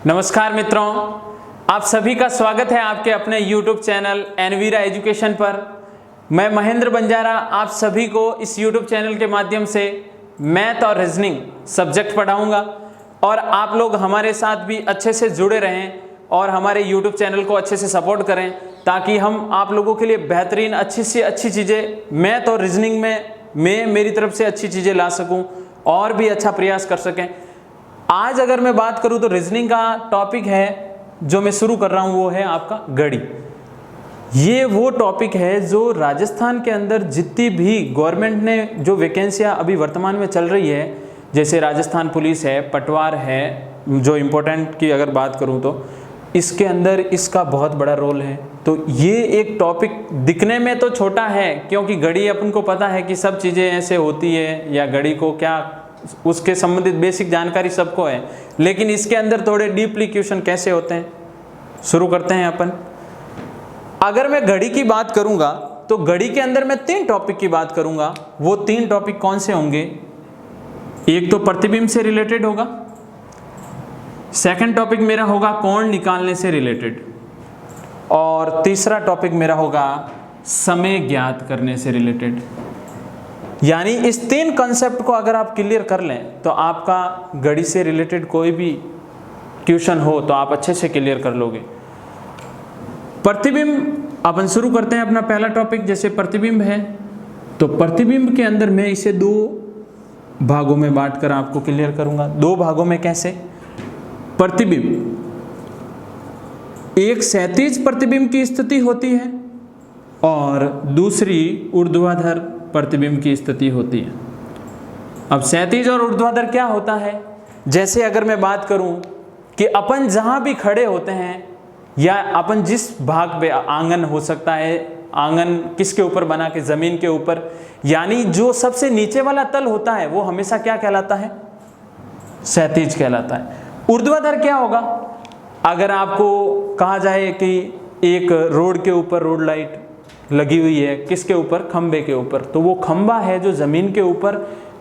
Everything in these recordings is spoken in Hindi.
नमस्कार मित्रों, आप सभी का स्वागत है आपके अपने YouTube चैनल एनवीरा एजुकेशन पर। मैं महेंद्र बंजारा आप सभी को इस YouTube चैनल के माध्यम से मैथ और रीजनिंग सब्जेक्ट पढ़ाऊंगा और आप लोग हमारे साथ भी अच्छे से जुड़े रहें और हमारे YouTube चैनल को अच्छे से सपोर्ट करें ताकि हम आप लोगों के लिए बेहतरीन अच्छी से अच्छी चीज़ें मैथ और रीजनिंग में मेरी तरफ से अच्छी चीज़ें ला सकूं और भी अच्छा प्रयास कर सकें। आज अगर मैं बात करूं तो रीजनिंग का टॉपिक है जो मैं शुरू कर रहा हूं, वो है आपका गणित। ये वो टॉपिक है जो राजस्थान के अंदर जितनी भी गवर्नमेंट ने जो वैकेंसियां अभी वर्तमान में चल रही है, जैसे राजस्थान पुलिस है, पटवार है, जो इम्पोर्टेंट की अगर बात करूं तो इसके अंदर इसका बहुत बड़ा रोल है। तो ये एक टॉपिक दिखने में तो छोटा है क्योंकि गणित अपन को पता है कि सब चीज़ें ऐसे होती है या गणित को क्या उसके संबंधित बेसिक जानकारी सबको है, लेकिन इसके अंदर थोड़े डीपली क्वेश्चन कैसे होते हैं शुरू करते हैं अपन। अगर मैं गणित की बात करूंगा तो गणित के अंदर मैं 3 टॉपिक की बात करूंगा। वो 3 टॉपिक कौन से होंगे? एक तो प्रतिबिंब से रिलेटेड होगा, सेकंड टॉपिक मेरा होगा कोण निकालने से रिलेटेड, और तीसरा टॉपिक मेरा होगा समय ज्ञात करने से रिलेटेड। यानी इस 3 कॉन्सेप्ट को अगर आप क्लियर कर लें तो आपका गणित से रिलेटेड कोई भी क्वेश्चन हो तो आप अच्छे से क्लियर कर लोगे। प्रतिबिंब अपन शुरू करते हैं अपना पहला टॉपिक। जैसे प्रतिबिंब है तो प्रतिबिंब के अंदर मैं इसे 2 भागों में बांटकर आपको क्लियर करूंगा। 2 भागों में कैसे? प्रतिबिंब, एक क्षैतिज प्रतिबिंब की स्थिति होती है और दूसरी ऊर्ध्वाधर प्रतिबिंब की स्थिति होती है। अब क्षैतिज और ऊर्ध्वाधर क्या होता है? जैसे अगर मैं बात करूं कि अपन जहां भी खड़े होते हैं या अपन जिस भाग पे, आंगन हो सकता है, आंगन किसके ऊपर बना के, जमीन के ऊपर, यानी जो सबसे नीचे वाला तल होता है वो हमेशा क्या कहलाता है? क्षैतिज कहलाता है। ऊर्ध्वाधर क्या होगा? अगर आपको कहा जाए कि एक रोड के ऊपर रोड लाइट लगी हुई है, किसके ऊपर? खंबे के ऊपर, तो वो खंबा है जो जमीन के ऊपर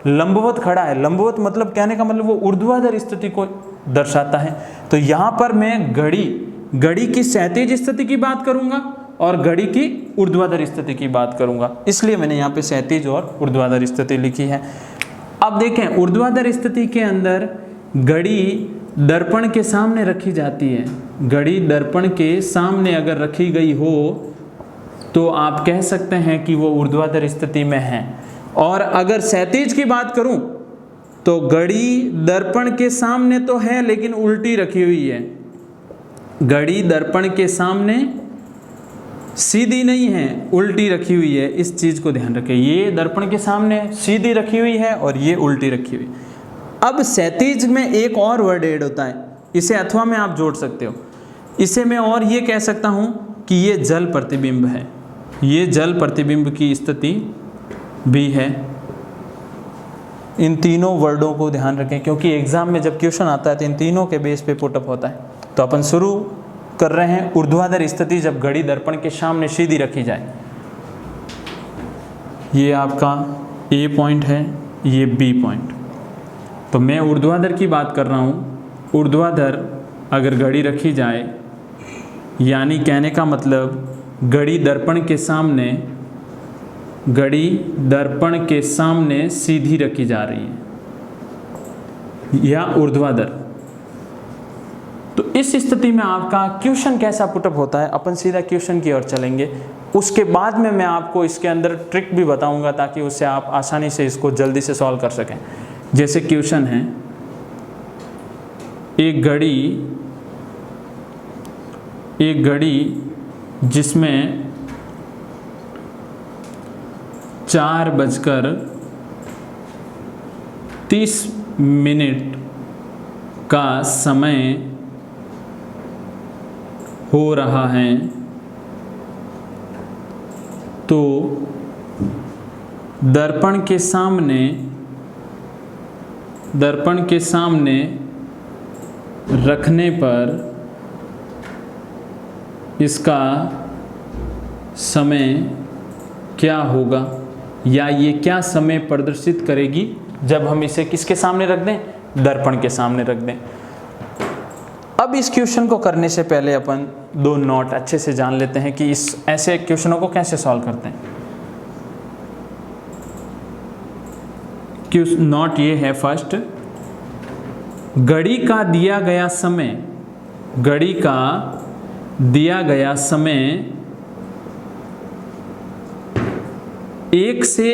लंबवत खड़ा है। लंबवत मतलब कहने का मतलब वो ऊर्ध्वाधर स्थिति को दर्शाता है। तो यहाँ पर मैं घड़ी की क्षैतिज स्थिति की बात करूंगा और घड़ी की ऊर्ध्वाधर स्थिति की बात करूंगा, इसलिए मैंने यहाँ पे क्षैतिज और ऊर्ध्वाधर स्थिति लिखी है। अब देखें, ऊर्ध्वाधर स्थिति के अंदर घड़ी दर्पण के सामने रखी जाती है। घड़ी दर्पण के सामने अगर रखी गई हो तो आप कह सकते हैं कि वो ऊर्ध्वाधर स्थिति में है। और अगर क्षैतिज की बात करूं तो घड़ी दर्पण के सामने तो है लेकिन उल्टी रखी हुई है। घड़ी दर्पण के सामने सीधी नहीं है, उल्टी रखी हुई है। इस चीज को ध्यान रखें, ये दर्पण के सामने सीधी रखी हुई है और ये उल्टी रखी हुई। अब क्षैतिज में एक और वर्ड ऐड होता है, इसे अथवा में आप जोड़ सकते हो। इसे मैं और ये कह सकता हूं कि ये जल प्रतिबिंब है। ये जल प्रतिबिंब की स्थिति भी है। इन तीनों वर्डों को ध्यान रखें क्योंकि एग्जाम में जब क्वेश्चन आता है तो इन तीनों के बेस पे पुटअप होता है। तो अपन शुरू कर रहे हैं ऊर्ध्वाधर स्थिति, जब घड़ी दर्पण के सामने सीधी रखी जाए। ये आपका ए पॉइंट है, ये बी पॉइंट। तो मैं ऊर्ध्वाधर की बात कर रहा हूँ। ऊर्ध्वाधर अगर घड़ी रखी जाए, यानी कहने का मतलब घड़ी दर्पण के सामने सीधी रखी जा रही है या ऊर्ध्वाधर। तो इस स्थिति में आपका क्वेश्चन कैसा पुटअप होता है, अपन सीधा क्वेश्चन की ओर चलेंगे। उसके बाद में मैं आपको इसके अंदर ट्रिक भी बताऊंगा ताकि उससे आप आसानी से इसको जल्दी से सॉल्व कर सकें। जैसे क्वेश्चन है, एक घड़ी जिसमें 4:30 का समय हो रहा है, तो दर्पण के सामने रखने पर इसका समय क्या होगा, या ये क्या समय प्रदर्शित करेगी जब हम इसे किसके सामने रख दें? दर्पण के सामने रख दें। अब इस क्वेश्चन को करने से पहले अपन दो नोट अच्छे से जान लेते हैं कि इस ऐसे क्वेश्चनों को कैसे सॉल्व करते हैं। नोट ये है फर्स्ट, घड़ी का दिया गया समय, घड़ी का दिया गया समय 1 से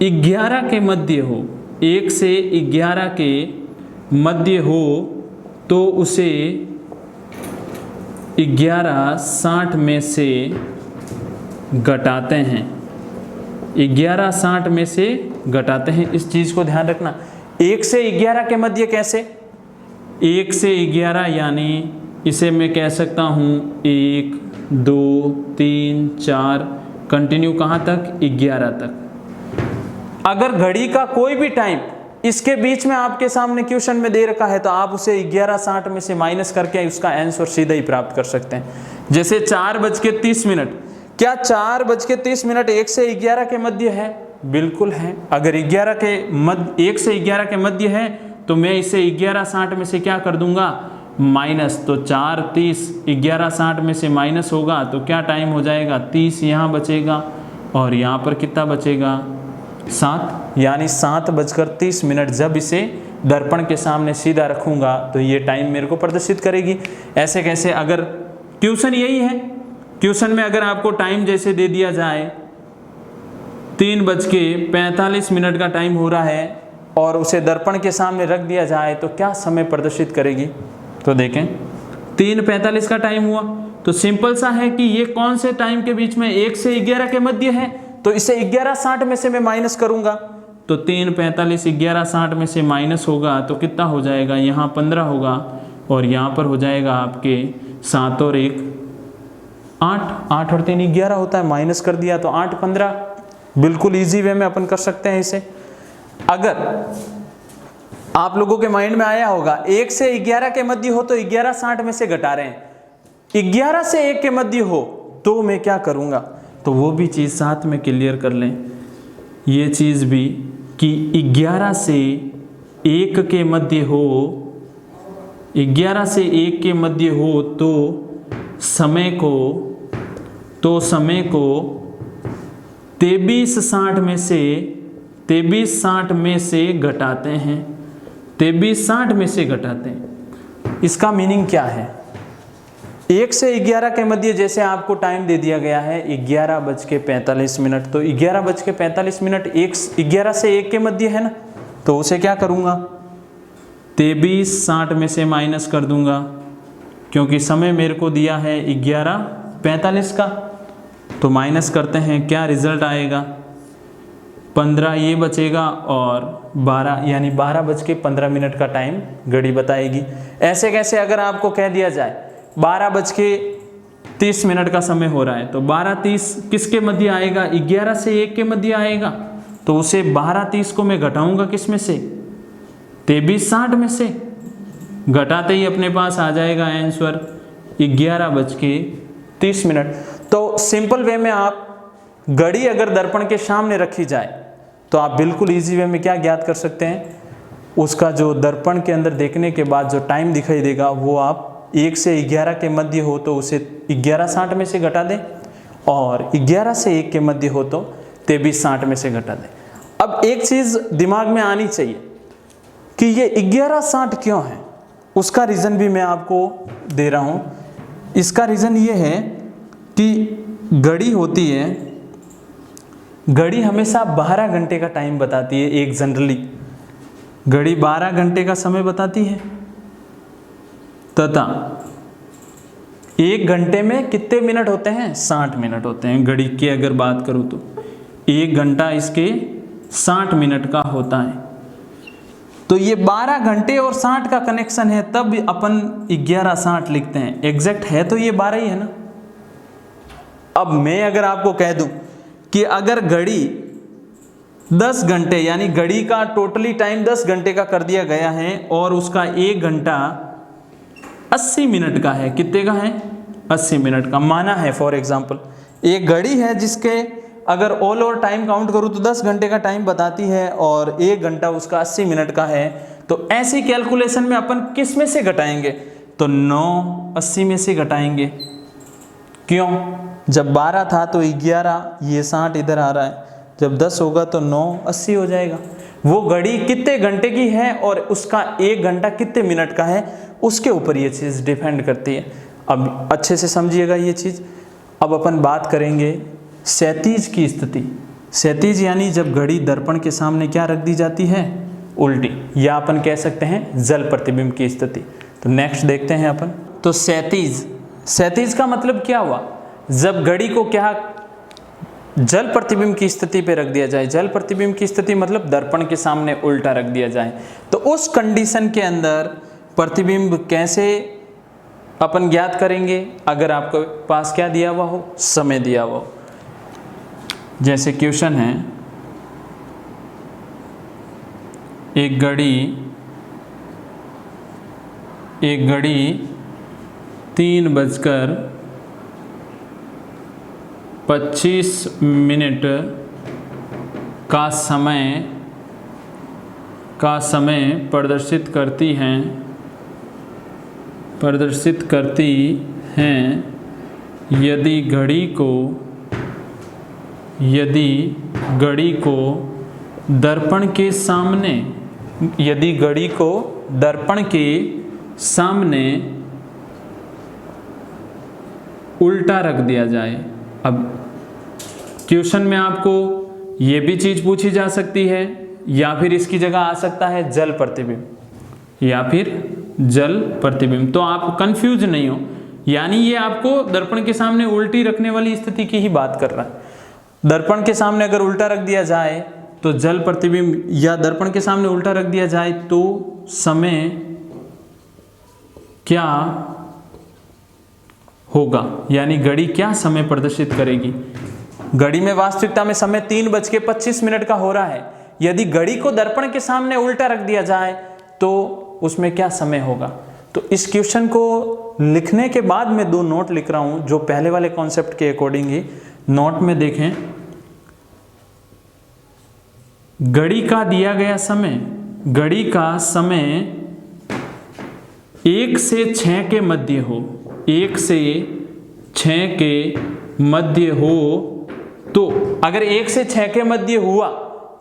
11 के मध्य हो, 1 से 11 के मध्य हो तो उसे 11:60 में से घटाते हैं, 11:60 में से घटाते हैं। इस चीज़ को ध्यान रखना। 1 से 11 के मध्य कैसे? 1 से 11 यानी इसे मैं कह सकता हूँ 1, 2, 3, 4 कंटिन्यू कहाँ तक? 11 तक। अगर घड़ी का कोई भी टाइम इसके बीच में आपके सामने क्वेश्चन में दे रखा है तो आप उसे 11:60 में से माइनस करके उसका आंसर सीधा ही प्राप्त कर सकते हैं। जैसे 4:30, क्या 4:30 1 से 11 के मध्य है? बिल्कुल है। अगर 1 से 11 के मध्य है तो मैं इसे 11:60 में से क्या कर दूंगा? माइनस। तो 4:30 11:60 में से माइनस होगा तो क्या टाइम हो जाएगा? 30 यहाँ बचेगा और यहाँ पर कितना बचेगा? 7, यानी 7:30 जब इसे दर्पण के सामने सीधा रखूंगा तो ये टाइम मेरे को प्रदर्शित करेगी। ऐसे कैसे? अगर क्वेश्चन यही है, क्वेश्चन में अगर आपको टाइम जैसे दे दिया जाए 3:45 का टाइम हो रहा है और उसे दर्पण के सामने रख दिया जाए तो क्या समय प्रदर्शित करेगी? तो देखें 3:45 का टाइम हुआ तो सिंपल सा है कि ये कौन से टाइम के बीच में? 1 से 11 के मध्य है तो इसे 11:60 में से मैं माइनस करूंगा तो 3:45 11:60 में से माइनस होगा तो कितना हो जाएगा? यहाँ 15 होगा और यहाँ पर हो जाएगा आपके 7 और 1 8, 8 और 3 11 होता है, माइनस कर दिया तो 8 15। बिल्कुल इजी वे में अपन कर सकते हैं इसे। अगर आप लोगों के माइंड में आया होगा 1 से 11 के मध्य हो तो 11:60 में से घटा रहे हैं, 11 से 1 के मध्य हो तो मैं क्या करूंगा? तो वो भी चीज़ साथ में क्लियर कर लें, ये चीज़ भी कि 11 से 1 के मध्य हो, 11 से 1 के मध्य हो तो समय को 23:60 में से घटाते हैं, 23:60 में से घटाते हैं। इसका मीनिंग क्या है? 1 से 11 के मध्य जैसे आपको टाइम दे दिया गया है 11:45, तो 11:45 11 से 1 के मध्य है ना, तो उसे क्या करूँगा? 23:60 में से माइनस कर दूंगा क्योंकि समय मेरे को दिया है 11:45 का। तो माइनस करते हैं, क्या रिजल्ट आएगा? 15 ये बचेगा और 12 यानी 12:15 का टाइम घड़ी बताएगी। ऐसे कैसे? अगर आपको कह दिया जाए 12:30 का समय हो रहा है तो 12:30 किसके मध्य आएगा? 11 से 1 के मध्य आएगा तो उसे 12:30 को मैं घटाऊंगा किस में से? 23:60 में से। घटाते ही अपने पास आ जाएगा आंसर 11:30। तो सिंपल वे में आप घड़ी अगर दर्पण के सामने रखी जाए तो आप बिल्कुल इजी वे में क्या ज्ञात कर सकते हैं? उसका जो दर्पण के अंदर देखने के बाद जो टाइम दिखाई देगा वो आप 1 से 11 के मध्य हो तो उसे 11:60 में से घटा दें और 11 से 1 के मध्य हो तो 23:60 में से घटा दें। अब एक चीज़ दिमाग में आनी चाहिए कि ये 11:60 क्यों है, उसका रीज़न भी मैं आपको दे रहा हूँ। इसका रीज़न ये है कि घड़ी होती है, घड़ी हमेशा 12 घंटे का टाइम बताती है। एक जनरली घड़ी 12 घंटे का समय बताती है तथा 1 घंटे में कितने मिनट होते हैं? 60 मिनट होते हैं। घड़ी की अगर बात करूँ तो 1 घंटा इसके 60 मिनट का होता है। तो ये 12 घंटे और 60 का कनेक्शन है, तब अपन 11:60 लिखते हैं। एग्जैक्ट है तो ये 12 ही है ना। अब मैं अगर आपको कह दूं कि अगर घड़ी 10 घंटे यानी घड़ी का टोटली टाइम 10 घंटे का कर दिया गया है और उसका 1 घंटा 80 मिनट का है, कितने का है? 80 मिनट का माना है। फॉर एग्जाम्पल एक घड़ी है जिसके अगर ऑल ओवर टाइम काउंट करूँ तो 10 घंटे का टाइम बताती है और 1 घंटा उसका 80 मिनट का है। तो ऐसी कैलकुलेशन में अपन किस में से घटाएंगे? तो 9 80 में से घटाएंगे। क्यों? जब 12 था तो 11, ये 60 इधर आ रहा है, जब 10 होगा तो 9 80 हो जाएगा। वो घड़ी कितने घंटे की है और उसका 1 घंटा कितने मिनट का है, उसके ऊपर ये चीज़ डिपेंड करती है। अब अच्छे से समझिएगा ये चीज़। अब अपन बात करेंगे क्षैतिज की स्थिति। क्षैतिज यानी जब घड़ी दर्पण के सामने क्या रख दी जाती है, उल्टी, या अपन कह सकते हैं जल प्रतिबिंब की स्थिति। तो नेक्स्ट देखते हैं अपन। तो क्षैतिज, क्षैतिज का मतलब क्या हुआ, जब घड़ी को क्या जल प्रतिबिंब की स्थिति पे रख दिया जाए। जल प्रतिबिंब की स्थिति मतलब दर्पण के सामने उल्टा रख दिया जाए। तो उस कंडीशन के अंदर प्रतिबिंब कैसे अपन ज्ञात करेंगे, अगर आपके पास क्या दिया हुआ हो, समय दिया हुआ हो। जैसे क्वेश्चन है, एक घड़ी 3:25 का समय प्रदर्शित करती हैं। यदि घड़ी को दर्पण के सामने उल्टा रख दिया जाए। अब क्वेश्चन में आपको ये भी चीज पूछी जा सकती है, या फिर इसकी जगह आ सकता है जल प्रतिबिंब, तो आप कंफ्यूज नहीं हो। यानी ये आपको दर्पण के सामने उल्टी रखने वाली स्थिति की ही बात कर रहा है। दर्पण के सामने अगर उल्टा रख दिया जाए तो जल प्रतिबिंब, या दर्पण के सामने उल्टा रख दिया जाए तो समय क्या होगा, यानी घड़ी क्या समय प्रदर्शित करेगी। घड़ी में वास्तविकता में समय 3:25 का हो रहा है। यदि घड़ी को दर्पण के सामने उल्टा रख दिया जाए तो उसमें क्या समय होगा। तो इस क्वेश्चन को लिखने के बाद मैं 2 नोट लिख रहा हूं, जो पहले वाले कॉन्सेप्ट के अकॉर्डिंग ही। नोट में देखें, घड़ी का दिया गया समय, घड़ी का समय 1 से 6 के मध्य हो, 1 से 6 के मध्य हो, तो अगर 1 से 6 के मध्य हुआ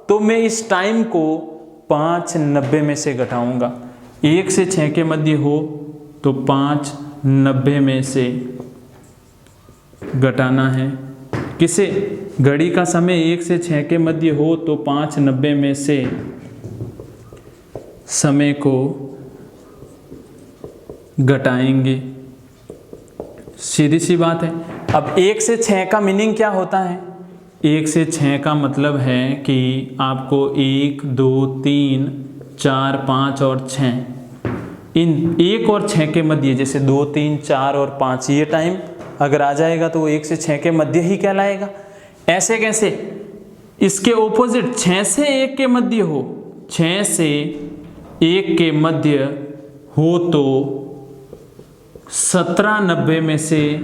तो मैं इस टाइम को 5:90 में से घटाऊंगा। 1 से 6 के मध्य हो तो 5:90 में से घटाना है। किसे? घड़ी का समय 1 से 6 के मध्य हो तो 5:90 में से समय को घटाएंगे। सीधी सी बात है। अब 1 से 6 का मीनिंग क्या होता है? 1 से 6 का मतलब है कि आपको 1, 2, 3, 4, 5 और 6, इन 1 और 6 के मध्य, जैसे 2, 3, 4 और 5, ये टाइम अगर आ जाएगा तो 1 से 6 के मध्य ही कहलाएगा। ऐसे कैसे? इसके ऑपोजिट 6 से 1 के मध्य हो, 6 से 1 के मध्य हो तो 17:90 में से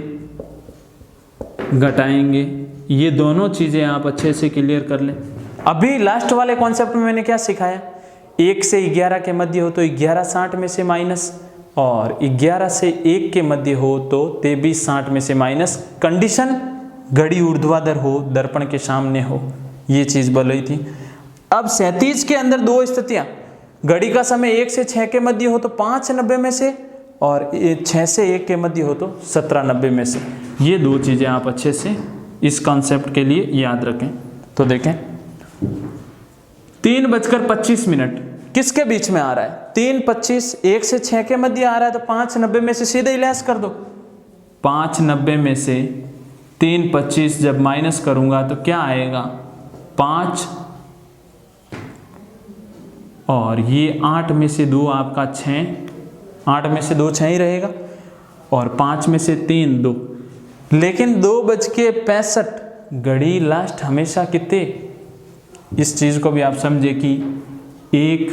घटाएंगे। ये दोनों चीजें आप अच्छे से क्लियर कर लें। अभी लास्ट वाले कॉन्सेप्ट में मैंने क्या सिखाया? 1 से 11 के मध्य हो तो 11 60 में से माइनस, और 11 से 1 के मध्य हो तो 23 60 में से माइनस। कंडीशन घड़ी ऊर्ध्वाधर हो, दर्पण के सामने हो, ये चीज बोली थी। अब 37 के अंदर 2 स्थितियां, घड़ी का समय 1 से 6 के मध्य हो तो 5:90 में से, और 6 से 1 के मध्य हो तो 17:90 में से। ये 2 चीजें आप अच्छे से इस कॉन्सेप्ट के लिए याद रखें। तो देखें, 3:25 किसके बीच में आ रहा है? 3:25 1 से 6 के मध्य आ रहा है, तो 5:90 में से सीधे ही लेस कर दो। 5:90 में से 3:25 जब माइनस करूंगा तो क्या आएगा? 5, और ये 8 में से 2 आपका 6, 8 में से 2 6 ही रहेगा, और 5 में से 3 2। लेकिन 2:65 घड़ी लास्ट हमेशा कितने, इस चीज को भी आप समझे कि 1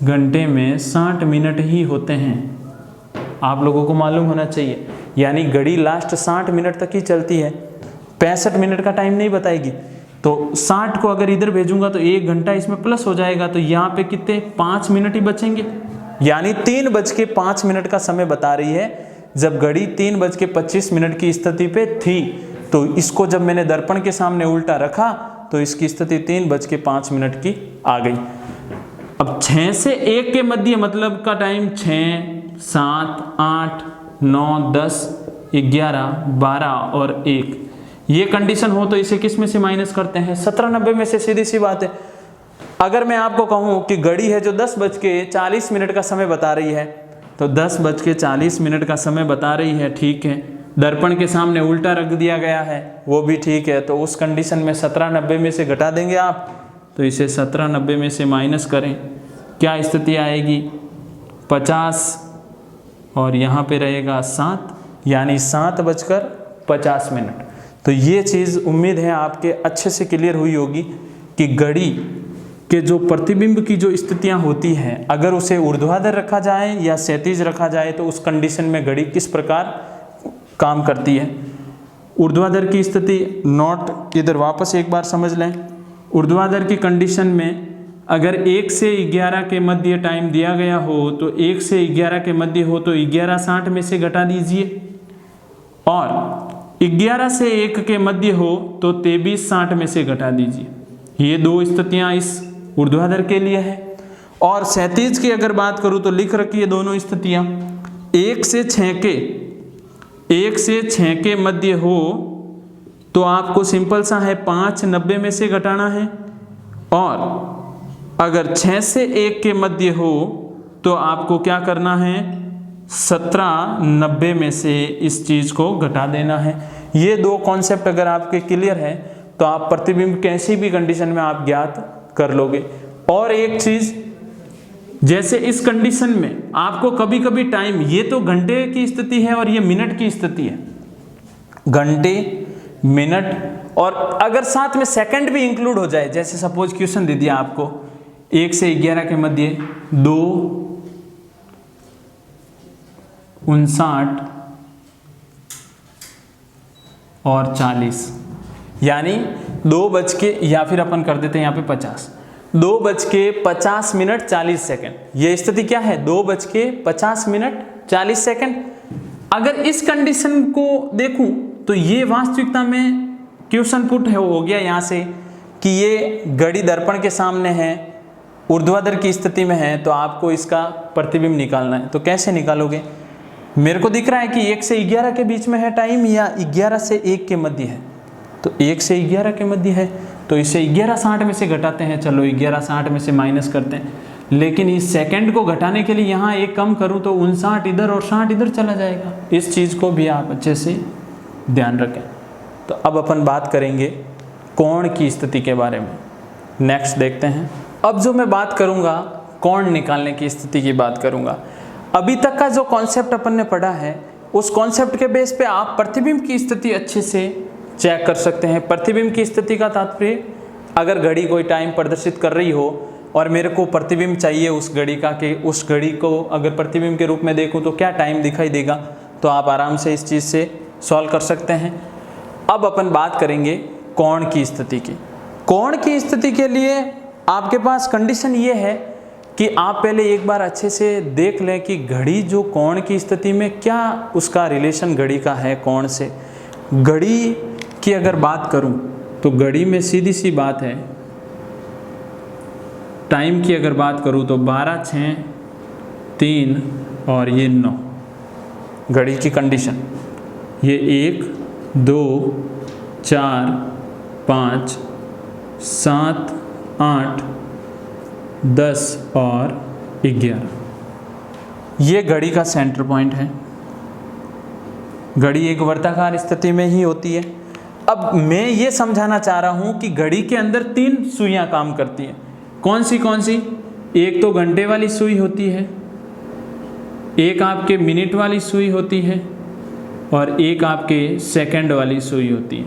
घंटे में 60 मिनट ही होते हैं। आप लोगों को मालूम होना चाहिए, यानी घड़ी लास्ट 60 मिनट तक ही चलती है, 65 मिनट का टाइम नहीं बताएगी। तो 60 को अगर इधर भेजूंगा तो 1 घंटा इसमें प्लस हो जाएगा, तो यहाँ पे कितने 5 मिनट ही बचेंगे। यानी 3:05 का समय बता रही है। जब घड़ी 3:25 की स्थिति पे थी तो इसको जब मैंने दर्पण के सामने उल्टा रखा तो इसकी स्थिति 3:05 की आ गई। अब 6 से 1 के मध्य मतलब का टाइम 6, 7, 8, 9, 10, 11, 12 और 1, ये कंडीशन हो तो इसे किस में से माइनस करते हैं? 17:90 में से, सीधी सी बात है। अगर मैं आपको कहूं कि घड़ी है जो 10:40 का समय बता रही है, तो 10:40 का समय बता रही है, ठीक है, दर्पण के सामने उल्टा रख दिया गया है, वो भी ठीक है। तो उस कंडीशन में 17:90 में से घटा देंगे आप, तो इसे 17:90 में से माइनस करें, क्या स्थिति आएगी? 50 और यहाँ पे रहेगा 7, यानी 7:50। तो ये चीज़ उम्मीद है आपके अच्छे से क्लियर हुई होगी कि घड़ी के जो प्रतिबिंब की जो स्थितियाँ होती हैं, अगर उसे ऊर्ध्वाधर रखा जाए या क्षैतिज रखा जाए तो उस कंडीशन में घड़ी किस प्रकार काम करती है। ऊर्ध्वाधर की स्थिति नोट इधर वापस एक बार समझ लें। ऊर्ध्वाधर की कंडीशन में अगर 1 से 11 के मध्य टाइम दिया गया हो तो 1 से 11 के मध्य हो तो 11:60 में से घटा दीजिए, और 11 से 1 के मध्य हो तो 23:60 में से घटा दीजिए। ये दो स्थितियां इस ऊर्ध्वाधर के लिए है। और क्षैतिज की अगर बात करूं तो लिख रखिए दोनों स्थितियां। 1 से 6 के मध्य हो तो आपको सिंपल सा है 5:90 में से घटाना है, और अगर 6 से 1 के मध्य हो तो आपको क्या करना है? 17:90 में से इस चीज़ को घटा देना है। ये दो कॉन्सेप्ट अगर आपके क्लियर है तो आप प्रतिबिंब कैसी भी कंडीशन में आप ज्ञात कर लोगे। और एक चीज़, जैसे इस कंडीशन में आपको कभी कभी टाइम, ये तो घंटे की स्थिति है और ये मिनट की स्थिति है, घंटे, मिनट, और अगर साथ में सेकंड भी इंक्लूड हो जाए, जैसे सपोज क्वेश्चन दे दिया आपको 1 से 11 के मध्य 2:59 और 40, यानी 2 बज के, या फिर अपन कर देते हैं यहाँ पे 50, 2:50 ये स्थिति क्या है? 2:50 अगर इस कंडीशन को देखूं तो ये वास्तविकता में क्वेश्चन पुट हो गया यहाँ से कि ये घड़ी दर्पण के सामने है, ऊर्ध्वाधर की स्थिति में है, तो आपको इसका प्रतिबिंब निकालना है। तो कैसे निकालोगे? मेरे को दिख रहा है कि 1 से 11 के बीच में है टाइम, या 11 से 1 के मध्य है, तो 1 से 11 के मध्य है, तो इसे 11:60 में से घटाते हैं। चलो 11:60 में से माइनस करते हैं, लेकिन इस सेकंड को घटाने के लिए यहाँ एक कम करूँ तो 59 इधर और 60 इधर चला जाएगा। इस चीज़ को भी आप अच्छे से ध्यान रखें। तो अब अपन बात करेंगे कोण की स्थिति के बारे में। नेक्स्ट देखते हैं। अब जो मैं बात करूँगा, कोण निकालने की स्थिति की बात करूँगा। अभी तक का जो कॉन्सेप्ट अपन ने पढ़ा है, उस कॉन्सेप्ट के बेस पे आप प्रतिबिंब की स्थिति अच्छे से चेक कर सकते हैं। प्रतिबिंब की स्थिति का तात्पर्य, अगर घड़ी कोई टाइम प्रदर्शित कर रही हो और मेरे को प्रतिबिंब चाहिए उस घड़ी का, कि उस घड़ी को अगर प्रतिबिंब के रूप में देखूं तो क्या टाइम दिखाई देगा, तो आप आराम से इस चीज़ से सॉल्व कर सकते हैं। अब अपन बात करेंगे कोण की स्थिति की। कोण की स्थिति के लिए आपके पास कंडीशन ये है कि आप पहले एक बार अच्छे से देख लें कि घड़ी जो कोण की स्थिति में क्या उसका रिलेशन घड़ी का है कोण से। घड़ी की अगर बात करूं तो घड़ी में सीधी सी बात है, टाइम की अगर बात करूं तो 12, 6, 3 और ये 9 घड़ी की कंडीशन। ये 1, 2, 4, 5, 7, 8, 10 और 11, ये घड़ी का सेंटर पॉइंट है। घड़ी एक वर्ताकार स्थिति में ही होती है। अब मैं ये समझाना चाह रहा हूँ कि घड़ी के अंदर 3 सुइयाँ काम करती हैं। कौन सी? एक तो घंटे वाली सुई होती है, एक आपके मिनट वाली सुई होती है, और एक आपके सेकंड वाली सुई होती है।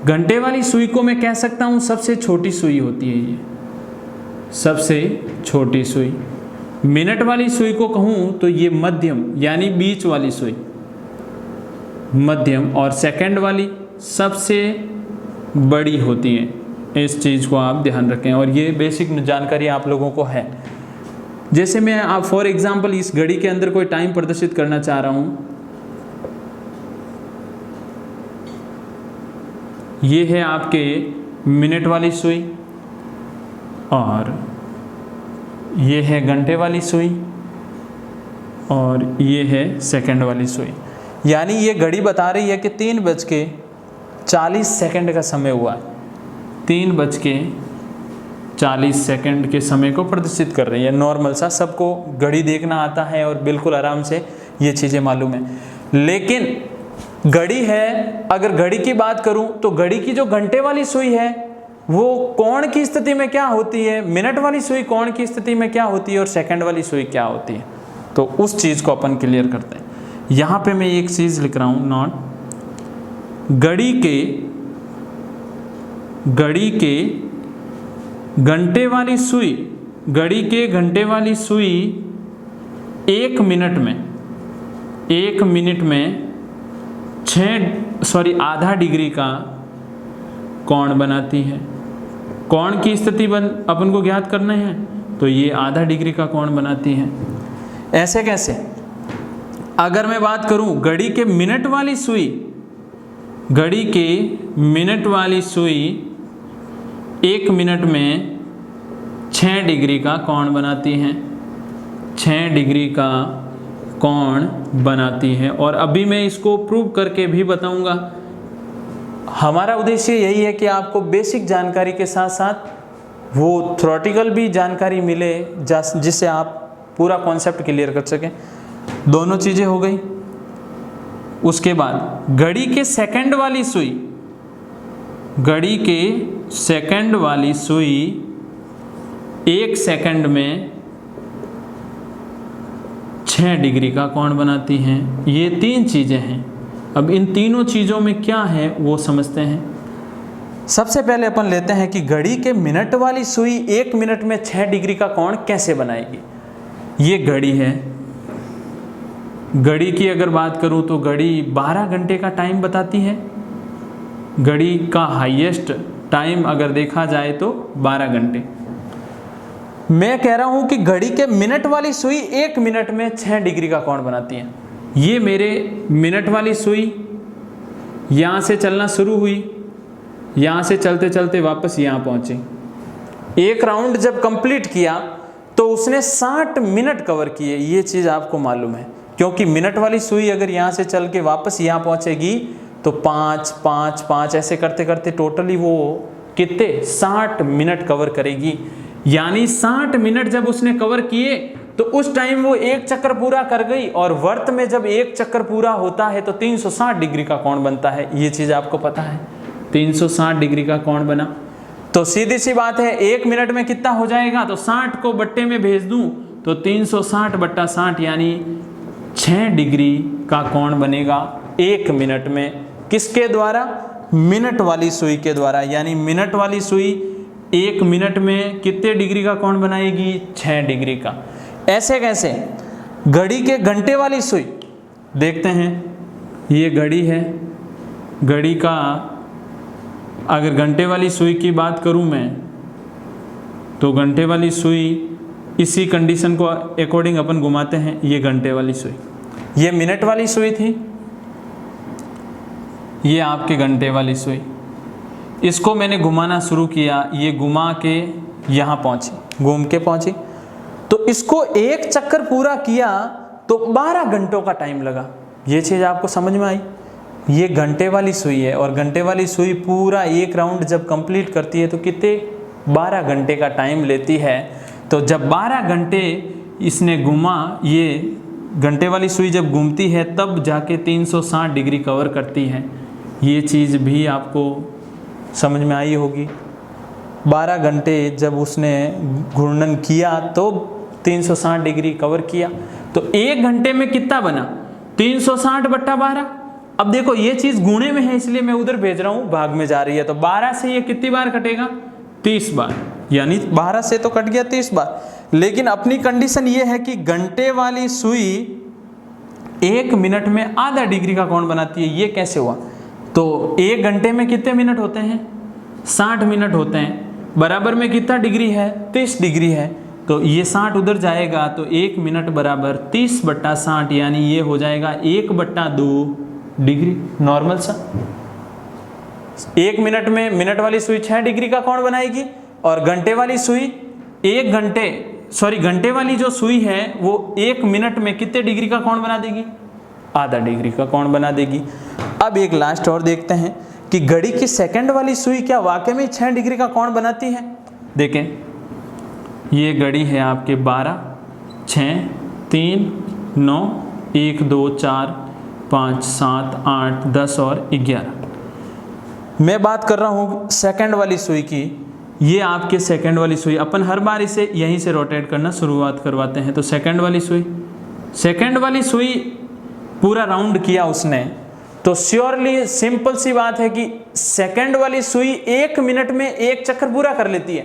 घंटे वाली सुई को मैं कह सकता हूँ सबसे छोटी सुई होती है, ये सबसे छोटी सुई। मिनट वाली सुई को कहूँ तो ये मध्यम यानी बीच वाली सुई, मध्यम, और सेकंड वाली सबसे बड़ी होती है। इस चीज़ को आप ध्यान रखें, और ये बेसिक जानकारी आप लोगों को है। जैसे मैं आप फॉर एग्जांपल इस घड़ी के अंदर कोई टाइम प्रदर्शित करना चाह रहा हूं, ये है आपके मिनट वाली सुई और ये है घंटे वाली सुई और ये है सेकंड वाली सुई। यानी ये घड़ी बता रही है कि 3:40 का समय हुआ है, 3:40 के समय को प्रदर्शित कर रही है। नॉर्मल सा, सबको घड़ी देखना आता है और बिल्कुल आराम से ये चीज़ें मालूम है। लेकिन घड़ी है, अगर घड़ी की बात करूं तो घड़ी की जो घंटे वाली सुई है वो कोण की स्थिति में क्या होती है, मिनट वाली सुई कोण की स्थिति में क्या होती है और सेकंड वाली सुई क्या होती है, तो उस चीज़ को अपन क्लियर करते हैं। यहाँ पे मैं एक चीज़ लिख रहा हूँ, नोट, घड़ी के घंटे वाली सुई, घड़ी के घंटे वाली सुई 1 मिनट में आधा डिग्री का कोण बनाती है। कोण की स्थिति अपन को ज्ञात करना है, तो ये आधा डिग्री का कोण बनाती है। ऐसे कैसे? अगर मैं बात करूं घड़ी के मिनट वाली सुई, घड़ी के मिनट वाली सुई 1 मिनट में 6 डिग्री का कोण बनाती है, 6 डिग्री का कोण बनाती है। और अभी मैं इसको प्रूव करके भी बताऊंगा। हमारा उद्देश्य यही है कि आपको बेसिक जानकारी के साथ साथ वो थ्योरेटिकल भी जानकारी मिले, जिससे आप पूरा कॉन्सेप्ट क्लियर कर सकें। दोनों चीज़ें हो गई। उसके बाद घड़ी के सेकंड वाली सुई, घड़ी के सेकंड वाली सुई 1 सेकंड में 6 डिग्री का कोण बनाती हैं। ये 3 चीज़ें हैं। अब इन तीनों चीज़ों में क्या है वो समझते हैं। सबसे पहले अपन लेते हैं कि घड़ी के मिनट वाली सुई 1 मिनट में 6 डिग्री का कोण कैसे बनाएगी। ये घड़ी है, घड़ी की अगर बात करूं तो घड़ी 12 घंटे का टाइम बताती है। घड़ी का हाईएस्ट टाइम अगर देखा जाए तो 12 घंटे। मैं कह रहा हूं कि घड़ी के मिनट वाली सुई 1 मिनट में 6 डिग्री का कोण बनाती है। ये मेरे मिनट वाली सुई यहाँ से चलना शुरू हुई, यहाँ से चलते चलते वापस यहाँ पहुँची। एक राउंड जब कंप्लीट किया तो उसने 60 मिनट कवर किए। ये चीज़ आपको मालूम है, क्योंकि मिनट वाली सुई अगर यहाँ से चल के वापस यहाँ पहुँचेगी तो 5, 5, 5 ऐसे करते करते टोटली वो कितने 60 मिनट कवर करेगी। यानी 60 मिनट जब उसने कवर किए तो उस टाइम वो 1 चक्कर पूरा कर गई। और वर्त में जब 1 चक्कर पूरा होता है तो 360 डिग्री का कोण बनता है। ये चीज़ आपको पता है, 360 डिग्री का कोण बना। तो सीधी सी बात है, 1 मिनट में कितना हो जाएगा, तो 60 को बट्टे में भेज दूं तो 360 बट्टा 60 यानी 6 डिग्री का कोण बनेगा 1 मिनट में। किसके द्वारा? मिनट वाली सुई के द्वारा। यानी मिनट वाली सुई 1 मिनट में कितने डिग्री का कोण बनाएगी? 6 डिग्री का। ऐसे कैसे? घड़ी के घंटे वाली सुई देखते हैं। ये घड़ी है, घड़ी का अगर घंटे वाली सुई की बात करूं मैं तो घंटे वाली सुई इसी कंडीशन को अकॉर्डिंग अपन घुमाते हैं। ये घंटे वाली सुई, ये मिनट वाली सुई थी, ये आपके घंटे वाली सुई। इसको मैंने घुमाना शुरू किया, ये घुमा के यहाँ पहुँची, घूम के पहुँची। तो इसको 1 चक्कर पूरा किया तो 12 घंटों का टाइम लगा। ये चीज़ आपको समझ में आई? ये घंटे वाली सुई है और घंटे वाली सुई पूरा 1 राउंड जब कंप्लीट करती है तो कितने 12 घंटे का टाइम लेती है। तो जब 12 घंटे इसने घुमा, ये घंटे वाली सुई जब घूमती है तब जाके 360 डिग्री कवर करती है। ये चीज़ भी आपको समझ में आई होगी। 12 घंटे जब उसने घूर्णन किया तो 360 डिग्री कवर किया। तो 1 घंटे में कितना बना? 360 बट्टा 12। अब देखो ये चीज़ गुणे में है इसलिए मैं उधर भेज रहा हूँ, भाग में जा रही है। तो 12 से ये कितनी बार कटेगा? 30 बार। यानी 12 से तो कट गया 30 बार। लेकिन अपनी कंडीशन ये है कि घंटे वाली सुई 1 मिनट में आधा डिग्री का कोण बनाती है। ये कैसे हुआ? तो 1 घंटे में कितने मिनट होते हैं? 60 मिनट होते हैं। बराबर में कितना डिग्री है? 30 डिग्री है। तो ये 60 उधर जाएगा तो 1 मिनट बराबर 30/60 यानी ये हो जाएगा 1/2 डिग्री। नॉर्मल सा 1 मिनट में मिनट वाली सुई 6 डिग्री का कोण बनाएगी और घंटे वाली सुई घंटे वाली जो सुई है वो 1 मिनट में कितने डिग्री का कोण बना देगी? आधा डिग्री का कोण बना देगी। अब एक लास्ट और देखते हैं कि घड़ी की सेकंड वाली सुई क्या वाकई में 6 डिग्री का कोण बनाती है। देखें, ये घड़ी है आपके 12, 6, 3, 9, 1, 2, 4, 5, 7, 8, 10 और 11। मैं बात कर रहा हूँ सेकंड वाली सुई की। ये आपके सेकंड वाली सुई, अपन हर बार इसे यहीं से रोटेट करना शुरुआत करवाते हैं। तो सेकंड वाली सुई पूरा राउंड किया उसने, तो श्योरली सिंपल सी बात है कि सेकंड वाली सुई 1 मिनट में 1 चक्कर पूरा कर लेती है,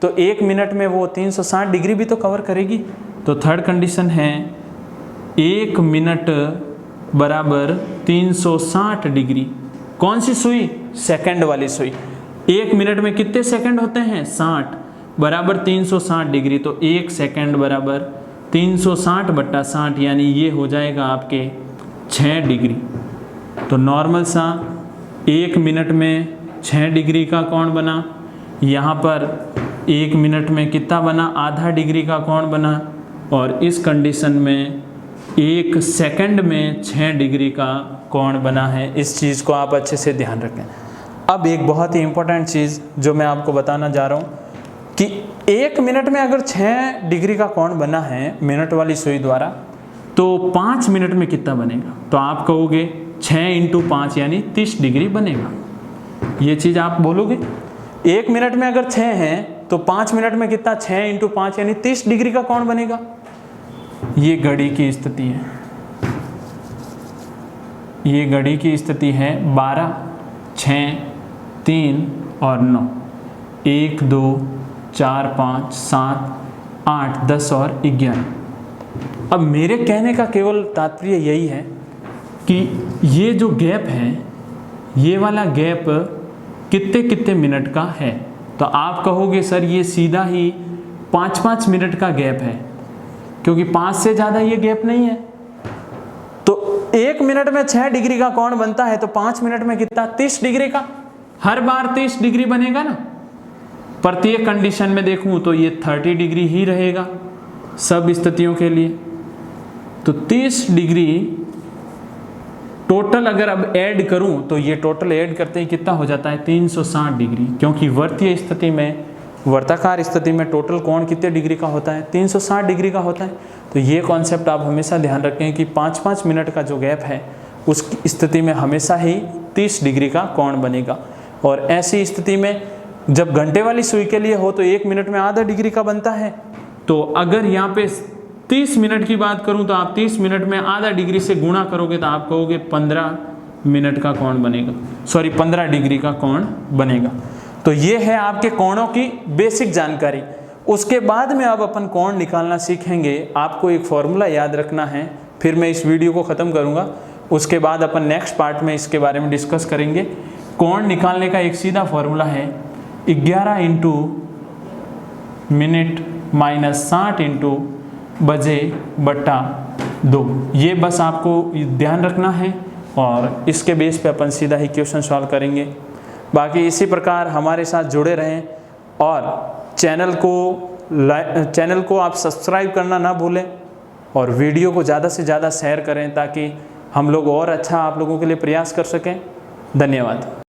तो 1 मिनट में वो 360 डिग्री भी तो कवर करेगी। तो थर्ड कंडीशन है 1 मिनट बराबर 360 डिग्री। कौन सी सुई? सेकंड वाली सुई। 1 मिनट में कितने सेकंड होते हैं? 60 बराबर 360 डिग्री। तो 1 सेकंड बराबर 360/60 यानी ये हो जाएगा आपके 6 डिग्री। तो नॉर्मल सा 1 मिनट में 6 डिग्री का कोण बना। यहाँ पर 1 मिनट में कितना बना? आधा डिग्री का कोण बना। और इस कंडीशन में 1 सेकंड में 6 डिग्री का कोण बना है। इस चीज़ को आप अच्छे से ध्यान रखें। अब एक बहुत ही इम्पोर्टेंट चीज़ जो मैं आपको बताना जा रहा हूँ कि 1 मिनट में अगर 6 डिग्री का कोण बना है मिनट वाली सुई द्वारा, तो 5 मिनट में कितना बनेगा? तो आप कहोगे 6 × 5 यानी 30 डिग्री बनेगा। ये चीज़ आप बोलोगे। 1 मिनट में अगर 6 हैं तो 5 मिनट में कितना? 6 × 5 यानी 30 डिग्री का कोण बनेगा। ये घड़ी की स्थिति है। ये घड़ी की स्थिति है 12, 6, 3 और 9, 1, 2, 4, 5, 7, 8, 10 और 11। अब मेरे कहने का केवल तात्पर्य यही है कि ये जो गैप है, ये वाला गैप कितने कितने मिनट का है। तो आप कहोगे सर ये सीधा ही 5-5 मिनट का गैप है, क्योंकि 5 से ज़्यादा ये गैप नहीं है। तो 1 मिनट में 6 डिग्री का कोण बनता है, तो 5 मिनट में कितना? 30 डिग्री का। हर बार 30 डिग्री बनेगा ना। प्रत्येक कंडीशन में देखूं तो ये 30 डिग्री ही रहेगा सब स्थितियों के लिए। तो 30 डिग्री टोटल अगर अब ऐड करूं तो ये टोटल ऐड करते ही कितना हो जाता है? 360 डिग्री। क्योंकि वर्तीय स्थिति में, वर्ताकार स्थिति में टोटल कोण कितने डिग्री का होता है? 360 डिग्री का होता है। तो ये कॉन्सेप्ट आप हमेशा ध्यान रखें कि 5-5 मिनट का जो गैप है उस स्थिति में हमेशा ही 30 डिग्री का कोण बनेगा। और ऐसी स्थिति में जब घंटे वाली सुई के लिए हो तो 1 मिनट में आधा डिग्री का बनता है। तो अगर यहाँ पे 30 मिनट की बात करूं तो आप 30 मिनट में आधा डिग्री से गुणा करोगे तो आप कहोगे 15 मिनट का कोण बनेगा, 15 डिग्री का कोण बनेगा। तो ये है आपके कोणों की बेसिक जानकारी। उसके बाद में अब अपन कोण निकालना सीखेंगे। आपको एक फॉर्मूला याद रखना है, फिर मैं इस वीडियो को ख़त्म करूँगा। उसके बाद अपन नेक्स्ट पार्ट में इसके बारे में डिस्कस करेंगे। कोण निकालने का एक सीधा फॉर्मूला है 11 × मिनट - 60 × बजे/2। ये बस आपको ध्यान रखना है और इसके बेस पे अपन सीधा ही क्वेश्चन सॉल्व करेंगे। बाकी इसी प्रकार हमारे साथ जुड़े रहें और चैनल को आप सब्सक्राइब करना ना भूलें और वीडियो को ज़्यादा से ज़्यादा शेयर करें ताकि हम लोग और अच्छा आप लोगों के लिए प्रयास कर सकें। धन्यवाद।